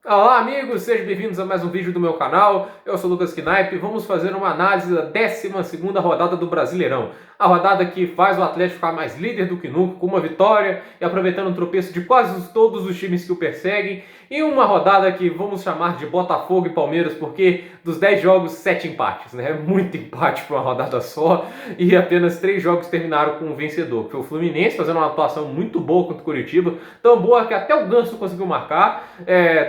Olá amigos, sejam bem-vindos a mais um vídeo do meu canal. Eu sou o Lucas Knaip e vamos fazer uma análise da 12ª rodada do Brasileirão. A rodada que faz o Atlético ficar mais líder do que nunca, com uma vitória e aproveitando o tropeço de quase todos os times que o perseguem. E uma rodada que vamos chamar de Botafogo e Palmeiras, porque dos 10 jogos, 7 empates, né? Muito empate para uma rodada só e apenas 3 jogos terminaram com um vencedor, que foi o Fluminense, fazendo uma atuação muito boa contra o Curitiba, tão boa que até o Ganso conseguiu marcar.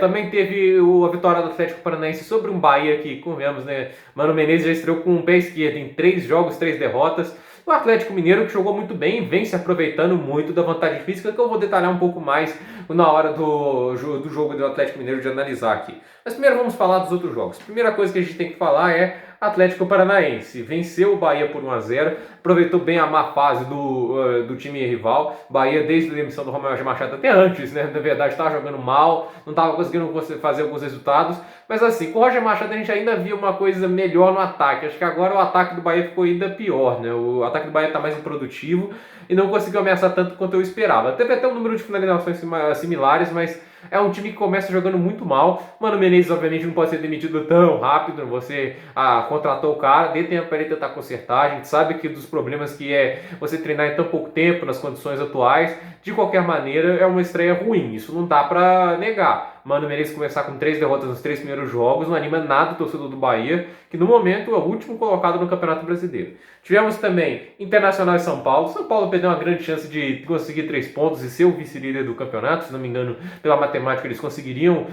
Também teve a vitória do Atlético Paranaense sobre um Bahia que, convenhamos, né? Mano Menezes já estreou com o pé esquerdo em 3 jogos, 3 derrotas. O Atlético Mineiro, que jogou muito bem, vem se aproveitando muito da vantagem física, que eu vou detalhar um pouco mais na hora do jogo do Atlético Mineiro de analisar aqui. Mas primeiro vamos falar dos outros jogos. A primeira coisa que a gente tem que falar é Atlético Paranaense. Venceu o Bahia por 1-0, aproveitou bem a má fase do time rival. Bahia, desde a demissão do Romero Machado, até antes, né? Na verdade, estava jogando mal, não estava conseguindo fazer alguns resultados. Mas assim, com o Roger Machado a gente ainda via uma coisa melhor no ataque. Acho que agora o ataque do Bahia ficou ainda pior, né? O ataque do Bahia está mais improdutivo e não conseguiu ameaçar tanto quanto eu esperava. Teve até um número de finalizações similares, mas é um time que começa jogando muito mal. Mano Menezes, obviamente, não pode ser demitido tão rápido. Você contratou o cara, dê tempo para ele tentar consertar. A gente sabe que dos problemas que é você treinar em tão pouco tempo, nas condições atuais. De qualquer maneira, é uma estreia ruim. Isso não dá para negar. Mano Menezes começar com 3 derrotas nos 3 primeiros jogos não anima nada o torcedor do Bahia, que no momento é o último colocado no Campeonato Brasileiro. Tivemos também Internacional e São Paulo. São Paulo perdeu uma grande chance de conseguir 3 pontos e ser o vice-líder do campeonato. Se não me engano, pela matemática, eles conseguiriam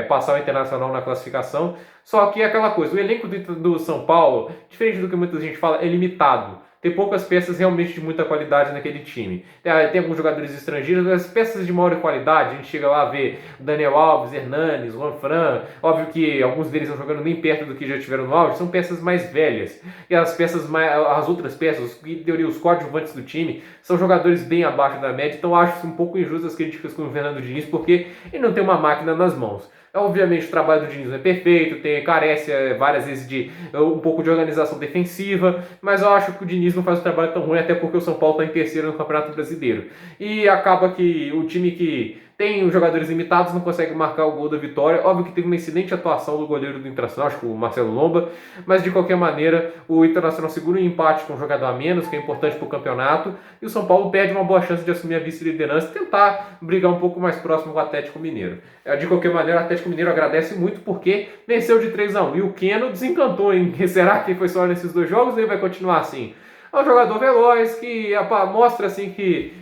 passar o Internacional na classificação. Só que é aquela coisa, o elenco do São Paulo, diferente do que muita gente fala, é limitado. Tem poucas peças realmente de muita qualidade naquele time. Tem alguns jogadores estrangeiros, mas as peças de maior qualidade, a gente chega lá a ver Daniel Alves, Hernanes, Juanfran, óbvio que alguns deles não jogando nem perto do que já tiveram no auge, são peças mais velhas. E as outras peças, que em teoria os coadjuvantes do time, são jogadores bem abaixo da média, então acho um pouco injusto as críticas com o Fernando Diniz, porque ele não tem uma máquina nas mãos. Obviamente o trabalho do Diniz não é perfeito, carece várias vezes de um pouco de organização defensiva, mas eu acho que o Diniz não faz um trabalho tão ruim, até porque o São Paulo está em terceiro no Campeonato Brasileiro. E acaba que o time que tem os jogadores limitados, não consegue marcar o gol da vitória. Óbvio que teve uma excelente atuação do goleiro do Internacional, acho que o Marcelo Lomba, mas de qualquer maneira o Internacional segura um empate com um jogador a menos, que é importante para o campeonato, e o São Paulo perde uma boa chance de assumir a vice-liderança e tentar brigar um pouco mais próximo com o Atlético Mineiro. De qualquer maneira, o Atlético Mineiro agradece muito porque venceu de 3-1 e o Keno desencantou, hein? Será que foi só nesses 2 jogos ou ele vai continuar assim? É um jogador veloz que mostra assim que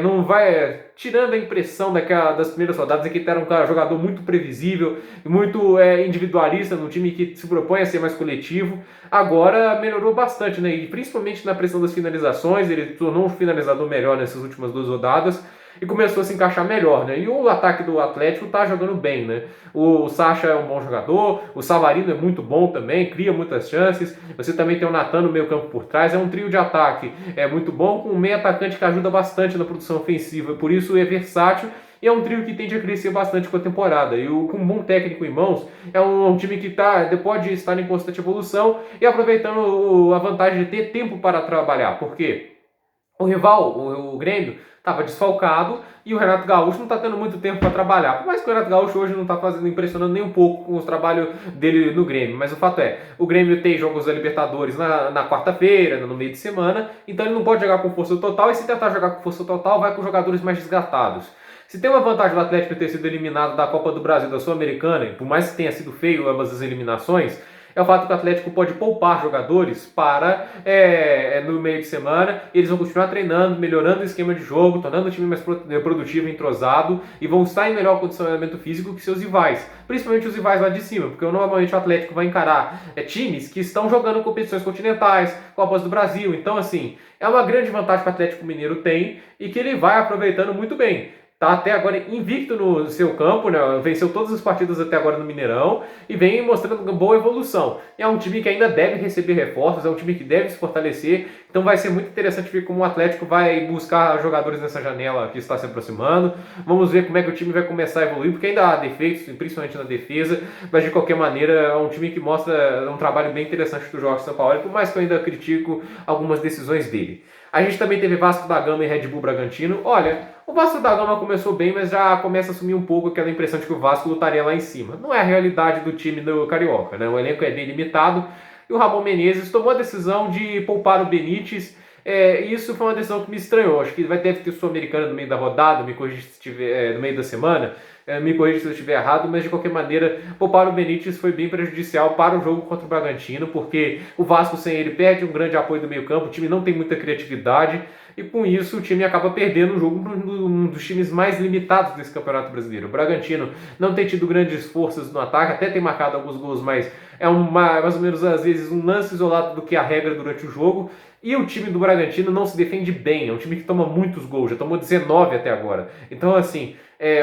não vai tirando a impressão das primeiras rodadas que ele era um jogador muito previsível, muito individualista, num time que se propõe a ser mais coletivo. Agora melhorou bastante, né? E principalmente na pressão das finalizações, ele tornou um finalizador melhor nessas últimas 2 rodadas e começou a se encaixar melhor, né? E o ataque do Atlético tá jogando bem, né? O Sacha é um bom jogador, o Savarino é muito bom também, cria muitas chances. Você também tem o Natan no meio campo por trás, é um trio de ataque muito bom, com um meio atacante que ajuda bastante na produção ofensiva, por isso é versátil. E é um trio que tende a crescer bastante com a temporada. E com um bom técnico em mãos, é um time que pode estar em constante evolução e aproveitando a vantagem de ter tempo para trabalhar. Por quê? O rival, o Grêmio, estava desfalcado e o Renato Gaúcho não está tendo muito tempo para trabalhar. Por mais que o Renato Gaúcho hoje não está impressionando nem um pouco com o trabalho dele no Grêmio. Mas o fato é, o Grêmio tem jogos da Libertadores na quarta-feira, no meio de semana, então ele não pode jogar com força total, e se tentar jogar com força total, vai com jogadores mais desgastados. Se tem uma vantagem do Atlético ter sido eliminado da Copa do Brasil, da Sul-Americana, e por mais que tenha sido feio ambas as eliminações, é o fato que o Atlético pode poupar jogadores para no meio de semana. Eles vão continuar treinando, melhorando o esquema de jogo, tornando o time mais produtivo e entrosado, e vão estar em melhor condicionamento físico que seus rivais, principalmente os rivais lá de cima, porque normalmente o Atlético vai encarar times que estão jogando competições continentais, Copas do Brasil. Então assim, é uma grande vantagem que o Atlético Mineiro tem e que ele vai aproveitando muito bem. Está até agora invicto no seu campo, né? Venceu todas as partidas até agora no Mineirão e vem mostrando uma boa evolução. É um time que ainda deve receber reforços, é um time que deve se fortalecer, então vai ser muito interessante ver como o Atlético vai buscar jogadores nessa janela que está se aproximando. Vamos ver como é que o time vai começar a evoluir, porque ainda há defeitos, principalmente na defesa, mas de qualquer maneira é um time que mostra um trabalho bem interessante do Jorge Sampaoli, por mais que eu ainda critico algumas decisões dele. A gente também teve Vasco da Gama e Red Bull Bragantino. Olha, o Vasco da Gama começou bem, mas já começa a assumir um pouco aquela impressão de que o Vasco lutaria lá em cima. Não é a realidade do time do Carioca, né? O elenco é bem limitado e o Ramon Menezes tomou a decisão de poupar o Benítez. E isso foi uma decisão que me estranhou. Acho que deve ter Sul-Americana no meio da rodada, me corrija se estiver, no meio da semana. Me corrija se eu estiver errado, mas de qualquer maneira, poupar o Benítez foi bem prejudicial para o jogo contra o Bragantino, porque o Vasco sem ele perde um grande apoio do meio campo, o time não tem muita criatividade, e com isso o time acaba perdendo o jogo para um dos times mais limitados desse Campeonato Brasileiro. O Bragantino não tem tido grandes forças no ataque, até tem marcado alguns gols, mas é mais ou menos às vezes um lance isolado do que a regra durante o jogo. E o time do Bragantino não se defende bem, é um time que toma muitos gols, já tomou 19 até agora. Então assim,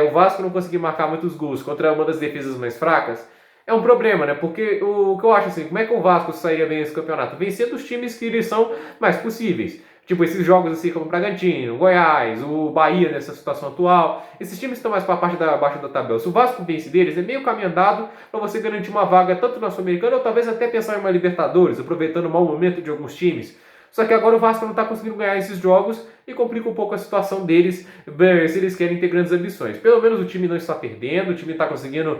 o Vasco não conseguir marcar muitos gols contra uma das defesas mais fracas é um problema, né? Porque o que eu acho assim, como é que o Vasco sairia bem nesse campeonato? Vencendo os times que eles são mais possíveis. Tipo, esses jogos assim como o Bragantino, o Goiás, o Bahia nessa situação atual. Esses times estão mais para a parte da abaixo da tabela. Se o Vasco vence deles, é meio caminho andado para você garantir uma vaga tanto na Sul-Americana ou talvez até pensar em uma Libertadores, aproveitando o mau momento de alguns times. Só que agora o Vasco não está conseguindo ganhar esses jogos e complica um pouco a situação deles se eles querem ter grandes ambições. Pelo menos o time não está perdendo, o time está conseguindo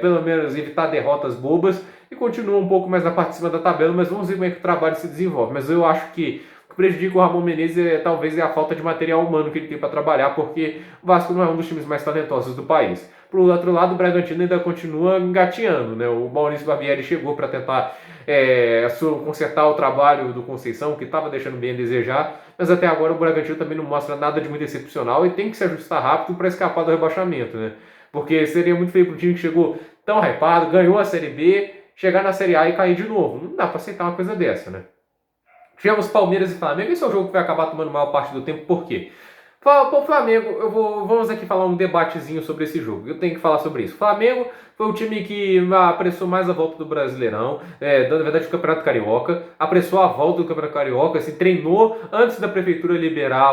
pelo menos evitar derrotas bobas e continua um pouco mais na parte de cima da tabela, mas vamos ver como é que o trabalho se desenvolve. Mas eu acho que o que prejudica o Ramon Menezes talvez é a falta de material humano que ele tem para trabalhar, porque o Vasco não é um dos times mais talentosos do país. Por outro lado, o Bragantino ainda continua engatinhando, né? O Maurício Barbieri chegou para tentar consertar o trabalho do Conceição, que estava deixando bem a desejar, mas até agora o Bragantino também não mostra nada de muito excepcional e tem que se ajustar rápido para escapar do rebaixamento, né? Porque seria muito feio para um time que chegou tão hypado, ganhou a Série B, chegar na Série A e cair de novo. Não dá para aceitar uma coisa dessa, né? Tivemos Palmeiras e Flamengo. Esse é o jogo que vai acabar tomando maior parte do tempo. Por quê? Para o Flamengo, vamos aqui falar um debatezinho sobre esse jogo. Eu tenho que falar sobre isso. O Flamengo foi o time que apressou mais a volta do Brasileirão, na verdade do Campeonato Carioca, apressou a volta do Campeonato Carioca, assim, treinou antes da Prefeitura liberar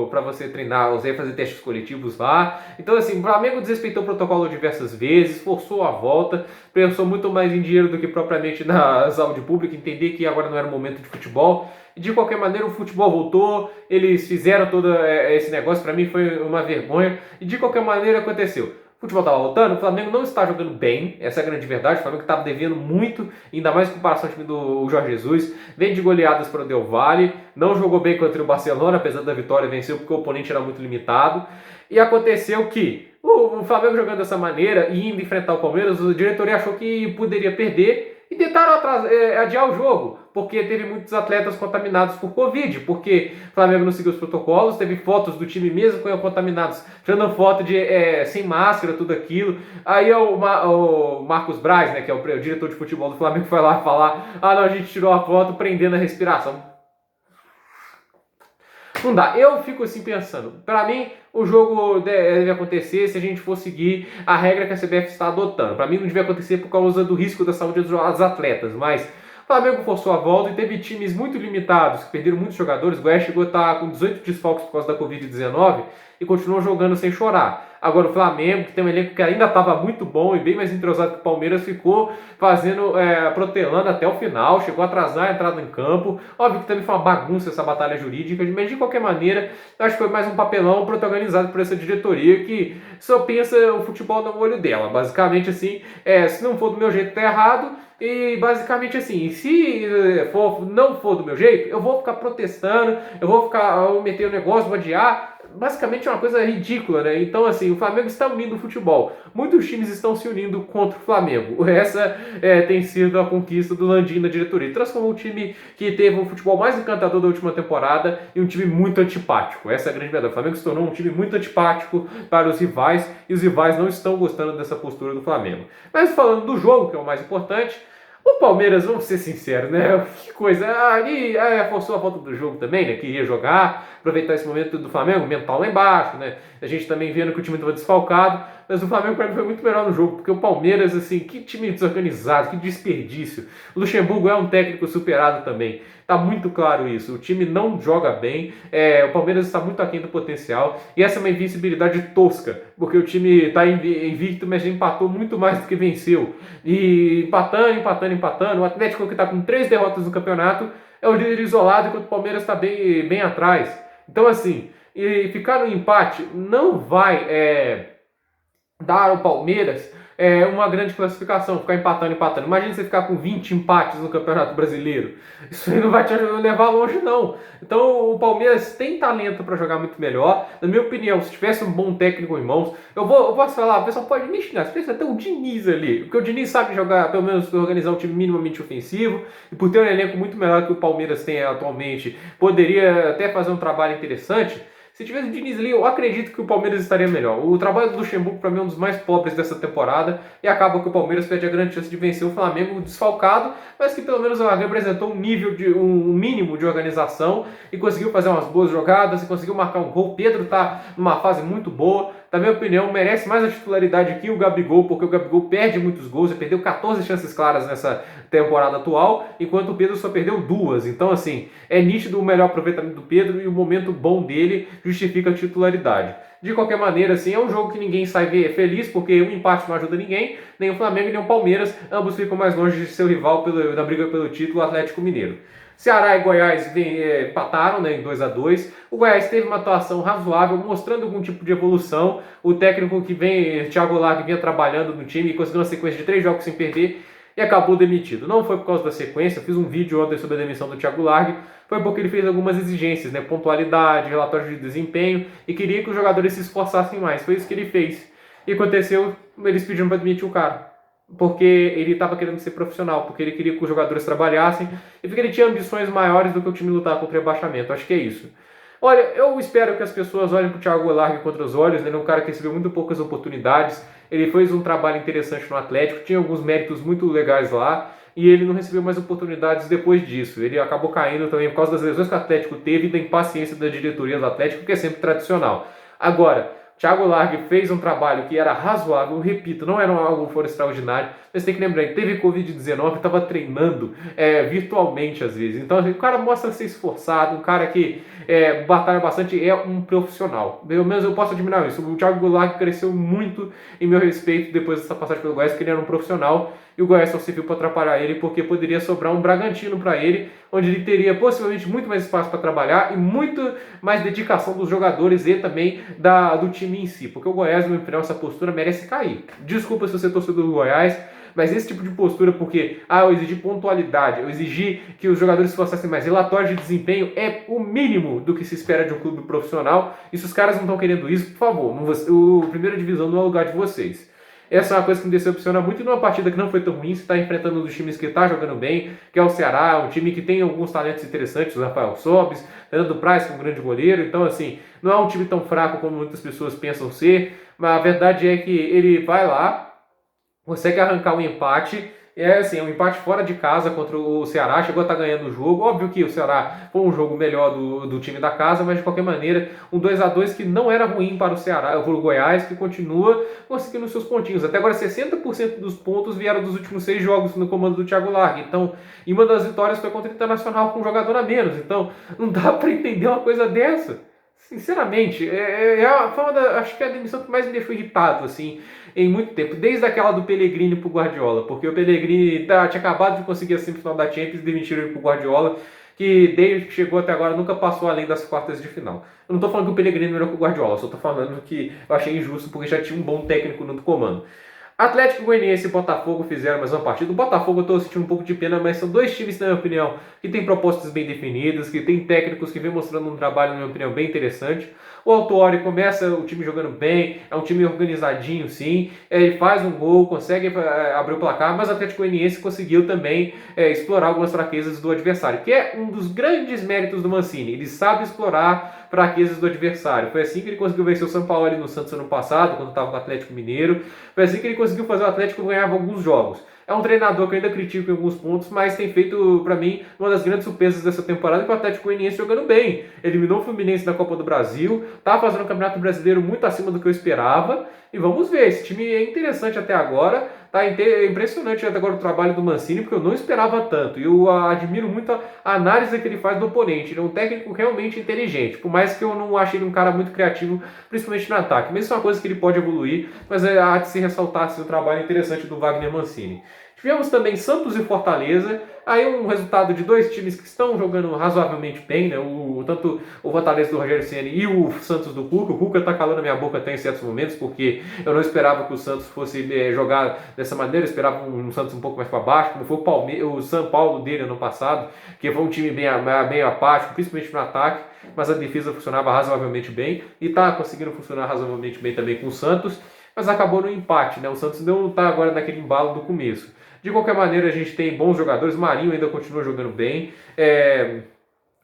para você treinar, você fazer testes coletivos lá. Então assim, o Flamengo desrespeitou o protocolo diversas vezes, forçou a volta, pensou muito mais em dinheiro do que propriamente na saúde pública, entender que agora não era o momento de futebol. De qualquer maneira, o futebol voltou, eles fizeram todo esse negócio, para mim foi uma vergonha, e de qualquer maneira aconteceu. O futebol estava voltando, o Flamengo não está jogando bem, essa é a grande verdade, o Flamengo estava devendo muito, ainda mais em comparação ao time do Jorge Jesus, vem de goleadas para o Del Valle, não jogou bem contra o Barcelona, apesar da vitória, venceu porque o oponente era muito limitado, e aconteceu que o Flamengo jogando dessa maneira e indo enfrentar o Palmeiras, o diretoria achou que poderia perder, e tentaram adiar o jogo, porque teve muitos atletas contaminados por Covid, porque o Flamengo não seguiu os protocolos, teve fotos do time mesmo com contaminados, tirando foto de sem máscara, tudo aquilo. Aí o Marcos Braz, né, que é o diretor de futebol do Flamengo, foi lá falar, não, a gente tirou a foto prendendo a respiração. Não dá. Eu fico assim pensando. Para mim, o jogo deve acontecer se a gente for seguir a regra que a CBF está adotando. Para mim, não devia acontecer por causa do risco da saúde dos atletas, mas o Flamengo forçou a volta e teve times muito limitados, que perderam muitos jogadores. O Goiás chegou a estar com 18 desfalques por causa da Covid-19 e continuou jogando sem chorar. Agora o Flamengo, que tem um elenco que ainda estava muito bom e bem mais entrosado que o Palmeiras, ficou protelando até o final, chegou a atrasar a entrada em campo. Óbvio que também foi uma bagunça essa batalha jurídica, mas de qualquer maneira, eu acho que foi mais um papelão protagonizado por essa diretoria que só pensa o futebol no olho dela. Basicamente assim, se não for do meu jeito, tá errado. E basicamente assim, se não for do meu jeito, eu vou ficar protestando, eu vou meter o negócio, vou adiar. Basicamente é uma coisa ridícula, né? Então assim, o Flamengo está unindo o futebol. Muitos times estão se unindo contra o Flamengo. Essa tem sido a conquista do Landim na diretoria. Transformou o time que teve o futebol mais encantador da última temporada em um time muito antipático. Essa é a grande verdade. O Flamengo se tornou um time muito antipático para os rivais e os rivais não estão gostando dessa postura do Flamengo. Mas falando do jogo, que é o mais importante, o Palmeiras, vamos ser sinceros, né? Que coisa. Ali forçou a volta do jogo também, né? Queria jogar, aproveitar esse momento do Flamengo, mental lá embaixo, né? A gente também vendo que o time estava desfalcado, mas o Flamengo para mim foi muito melhor no jogo, porque o Palmeiras, assim, que time desorganizado, que desperdício. O Luxemburgo é um técnico superado também. Tá muito claro isso. O time não joga bem, o Palmeiras está muito aquém do potencial, e essa é uma invencibilidade tosca, porque o time está invicto, mas empatou muito mais do que venceu. E empatando. O Atlético, que está com 3 derrotas no campeonato, é o líder isolado enquanto o Palmeiras está bem atrás. Então, assim, e ficar no empate não vai dar ao Palmeiras uma grande classificação, ficar empatando. Imagina você ficar com 20 empates no Campeonato Brasileiro. Isso aí não vai te levar longe, não. Então o Palmeiras tem talento para jogar muito melhor. Na minha opinião, se tivesse um bom técnico em mãos, eu vou falar, o pessoal pode me xingar, se tivesse até o Diniz ali, porque o Diniz sabe jogar, pelo menos organizar um time minimamente ofensivo, e por ter um elenco muito melhor que o Palmeiras tem atualmente, poderia até fazer um trabalho interessante. Se tivesse o Diniz ali, eu acredito que o Palmeiras estaria melhor. O trabalho do Luxemburgo, para mim, é um dos mais pobres dessa temporada. E acaba que o Palmeiras perde a grande chance de vencer o Flamengo desfalcado, mas que pelo menos representou um mínimo de organização e conseguiu fazer umas boas jogadas e conseguiu marcar um gol. O Pedro está numa fase muito boa. Na minha opinião, merece mais a titularidade que o Gabigol, porque o Gabigol perde muitos gols, ele perdeu 14 chances claras nessa temporada atual, enquanto o Pedro só perdeu 2. Então, assim, é nítido o melhor aproveitamento do Pedro e o momento bom dele justifica a titularidade. De qualquer maneira, assim, é um jogo que ninguém sai feliz, porque o empate não ajuda ninguém, nem o Flamengo nem o Palmeiras, ambos ficam mais longe de seu rival na briga pelo título, o Atlético Mineiro. Ceará e Goiás empataram, né, em 2-2. O Goiás teve uma atuação razoável, mostrando algum tipo de evolução. O técnico Thiago Largue, vinha trabalhando no time e conseguiu uma sequência de 3 jogos sem perder e acabou demitido. Não foi por causa da sequência, eu fiz um vídeo ontem sobre a demissão do Thiago Largue, foi porque ele fez algumas exigências, né, pontualidade, relatório de desempenho, e queria que os jogadores se esforçassem mais. Foi isso que ele fez. E aconteceu, eles pediram para demitir o cara. Porque ele estava querendo ser profissional, porque ele queria que os jogadores trabalhassem e porque ele tinha ambições maiores do que o time lutar contra o rebaixamento. Acho que é isso. Olha, eu espero que as pessoas olhem para o Thiago Largue contra os olhos. Ele é um cara que recebeu muito poucas oportunidades. Ele fez um trabalho interessante no Atlético, tinha alguns méritos muito legais lá e ele não recebeu mais oportunidades depois disso. Ele acabou caindo também por causa das lesões que o Atlético teve e da impaciência da diretoria do Atlético, que é sempre tradicional. Agora, Thiago Largue fez um trabalho que era razoável, repito, não era algo fora extraordinário, mas tem que lembrar, ele teve Covid-19, estava treinando virtualmente às vezes. Então o cara mostra ser esforçado, um cara que batalha bastante, é um profissional. Pelo menos eu posso admirar isso. O Thiago Largue cresceu muito em meu respeito depois dessa passagem pelo Goiás, porque ele era um profissional e o Goiás só serviu para atrapalhar ele porque poderia sobrar um Bragantino para ele, onde ele teria possivelmente muito mais espaço para trabalhar e muito mais dedicação dos jogadores e também do time em si, porque o Goiás, na minha opinião, essa postura merece cair. Desculpa se você é torcedor do Goiás, mas esse tipo de postura, porque eu exigi pontualidade, eu exigi que os jogadores se esforçassem mais, relatório de desempenho é o mínimo do que se espera de um clube profissional, e se os caras não estão querendo isso, por favor, o primeira divisão não é o lugar de vocês. Essa é uma coisa que me decepciona muito numa partida que não foi tão ruim. Você está enfrentando um dos times que está jogando bem, que é o Ceará, um time que tem alguns talentos interessantes, o Rafael Sobis, Fernando Praz, que é um grande goleiro. Então, assim, não é um time tão fraco como muitas pessoas pensam ser, mas a verdade é que ele vai lá, consegue arrancar um empate. É um empate fora de casa contra o Ceará, chegou a estar ganhando o jogo. Óbvio que o Ceará foi um jogo melhor do time da casa, mas de qualquer maneira, um 2-2 que não era ruim para o Ceará, para o Goiás, que continua conseguindo seus pontinhos. Até agora, 60% dos pontos vieram dos últimos 6 jogos no comando do Thiago Largue. Então, e uma das vitórias foi contra o Internacional com um jogador a menos. Então, não dá para entender uma coisa dessa. Sinceramente, acho que é a demissão que mais me deixou irritado, assim, em muito tempo. Desde aquela do Pellegrini pro Guardiola, porque o Pellegrini tinha acabado de conseguir a semifinal da Champions e demitiram ele pro Guardiola, que desde que chegou até agora nunca passou além das quartas de final. Eu não tô falando que o Pellegrini é melhor que o Guardiola, só tô falando que eu achei injusto porque já tinha um bom técnico no comando. Atlético Goianiense e Botafogo fizeram mais uma partida. O Botafogo eu estou sentindo um pouco de pena, mas são dois times, na minha opinião, que têm propostas bem definidas, que têm técnicos que vem mostrando um trabalho, na minha opinião, bem interessante. O Autuori começa o time jogando bem, é um time organizadinho, sim. Ele faz um gol, consegue abrir o placar, mas o Atlético Goianiense conseguiu também explorar algumas fraquezas do adversário, que é um dos grandes méritos do Mancini. Ele sabe explorar fraquezas do adversário. Foi assim que ele conseguiu vencer o São Paulo ali no Santos ano passado, quando estava com o Atlético Mineiro. Foi assim que ele conseguiu fazer o Atlético ganhar alguns jogos. É um treinador que eu ainda critico em alguns pontos, mas tem feito, para mim, uma das grandes surpresas dessa temporada, que o Atlético Goianiense jogando bem. Eliminou o Fluminense na Copa do Brasil, tá fazendo um Campeonato Brasileiro muito acima do que eu esperava, e vamos ver, esse time é interessante até agora, tá impressionante até agora o trabalho do Mancini, porque eu não esperava tanto, e eu admiro muito a análise que ele faz do oponente. Ele é um técnico realmente inteligente, por mais que eu não ache ele um cara muito criativo, principalmente no ataque, mas isso é uma coisa que ele pode evoluir, mas há de se ressaltar assim, o trabalho interessante do Wagner Mancini. Tivemos também Santos e Fortaleza, aí um resultado de dois times que estão jogando razoavelmente bem, né? Tanto o Fortaleza do Rogério Ceni e o Santos do Cuca. O Cuca tá calando a minha boca até em certos momentos, porque eu não esperava que o Santos fosse jogar dessa maneira, eu esperava um Santos um pouco mais para baixo, como foi o São Paulo dele ano passado, que foi um time bem apático, principalmente no ataque, mas a defesa funcionava razoavelmente bem, e tá conseguindo funcionar razoavelmente bem também com o Santos, mas acabou no empate, né? O Santos não tá agora naquele embalo do começo. De qualquer maneira, a gente tem bons jogadores, Marinho ainda continua jogando bem,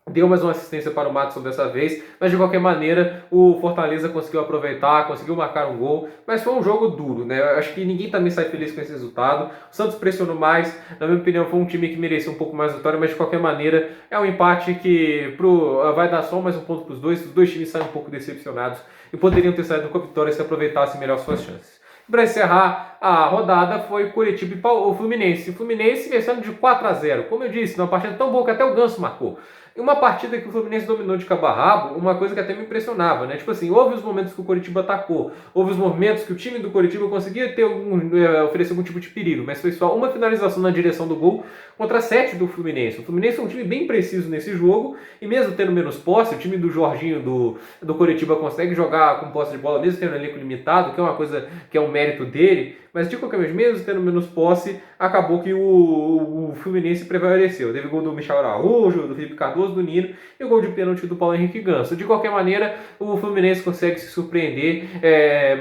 deu mais uma assistência para o Matheus dessa vez, mas de qualquer maneira o Fortaleza conseguiu aproveitar, conseguiu marcar um gol, mas foi um jogo duro, né? Eu acho que ninguém também sai feliz com esse resultado. O Santos pressionou mais, na minha opinião foi um time que merecia um pouco mais de vitória, mas de qualquer maneira é um empate que vai dar só mais um ponto para os dois times saem um pouco decepcionados e poderiam ter saído com a vitória se aproveitassem melhor suas chances. Para encerrar a rodada foi Coritiba e o Fluminense. O Fluminense vencendo de 4-0. Como eu disse, uma partida tão boa que até o Ganso marcou. E uma partida que o Fluminense dominou de cabo a rabo, uma coisa que até me impressionava, né? Tipo assim, houve os momentos que o Coritiba atacou, houve os momentos que o time do Coritiba conseguia oferecer algum tipo de perigo, mas foi só uma finalização na direção do gol contra 7 do Fluminense. O Fluminense é um time bem preciso nesse jogo, e mesmo tendo menos posse, o time do Jorginho do Coritiba consegue jogar com posse de bola, mesmo tendo um elenco limitado, que é uma coisa que é um mérito dele, mas de qualquer maneira, mesmo tendo menos posse, acabou que o Fluminense prevaleceu. Teve gol do Michel Araújo, do Felipe Cardoso, do Nino e o gol de pênalti do Paulo Henrique Ganso. De qualquer maneira, o Fluminense consegue se surpreender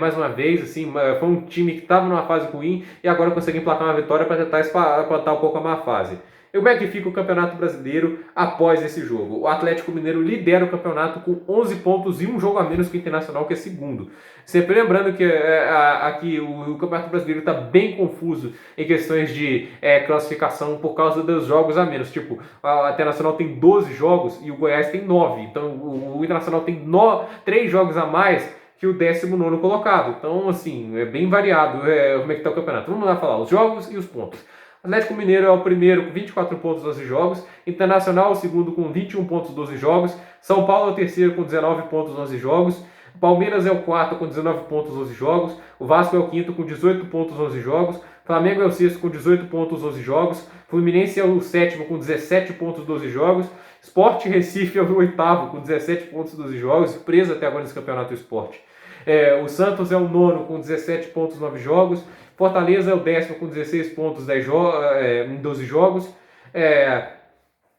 mais uma vez. Assim, foi um time que estava numa fase ruim e agora consegue emplacar uma vitória para tentar espantar um pouco a má fase. E como é que fica o Campeonato Brasileiro após esse jogo? O Atlético Mineiro lidera o campeonato com 11 pontos e um jogo a menos que o Internacional, que é segundo. Sempre lembrando que aqui o Campeonato Brasileiro está bem confuso em questões de classificação por causa dos jogos a menos. Tipo, a Internacional tem 12 jogos e o Goiás tem 9. Então o Internacional tem 3 jogos a mais que o 19º colocado. Então, assim, é bem variado como é que está o campeonato. Vamos lá falar os jogos e os pontos. Atlético Mineiro é o primeiro com 24 pontos, 12 jogos. Internacional é o segundo com 21 pontos, 12 jogos. São Paulo é o terceiro com 19 pontos, 11 jogos. Palmeiras é o quarto com 19 pontos, 12 jogos. O Vasco é o quinto com 18 pontos, 11 jogos. Flamengo é o sexto com 18 pontos, 12 jogos. Fluminense é o sétimo com 17 pontos, 12 jogos. Sport Recife é o oitavo com 17 pontos, 12 jogos. Preso até agora nesse campeonato do Sport. O Santos é o nono com 17 pontos, 9 jogos. Fortaleza é o 10º com 16 pontos, em 12 jogos.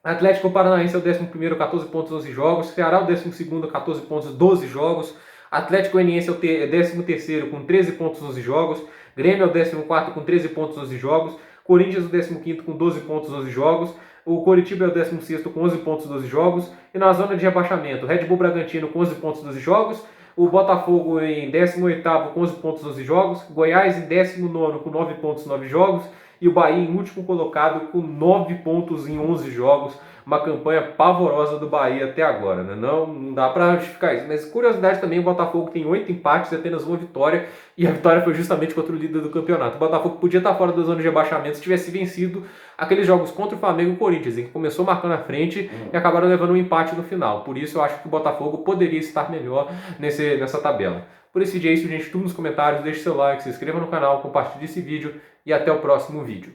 Atlético Paranaense é o 11º, 14 pontos, 12 jogos. Ceará é o 12º, 14 pontos, 12 jogos. Atlético Goianiense é o 13º com 13 pontos, 12 jogos. Grêmio é o 14º com 13 pontos, 12 jogos. Corinthians é o 15º com 12 pontos, 12 jogos. O Coritiba é o 16º com 11 pontos, 12 jogos. E na zona de rebaixamento, Red Bull Bragantino com 11 pontos, 12 jogos. O Botafogo em 18º com 11 pontos, 12 jogos. Goiás em 19º com 9 pontos, 9 jogos. E o Bahia em último colocado com 9 pontos em 11 jogos. Uma campanha pavorosa do Bahia até agora, né? Não dá pra justificar isso. Mas curiosidade também, o Botafogo tem 8 empates e apenas uma vitória. E a vitória foi justamente contra o líder do campeonato. O Botafogo podia estar fora da zona de rebaixamento se tivesse vencido aqueles jogos contra o Flamengo e o Corinthians, em que começou marcando à frente e acabaram levando um empate no final. Por isso eu acho que o Botafogo poderia estar melhor nessa tabela. Por esse vídeo é isso, gente. Tudo nos comentários, deixe seu like, se inscreva no canal, compartilhe esse vídeo e até o próximo vídeo.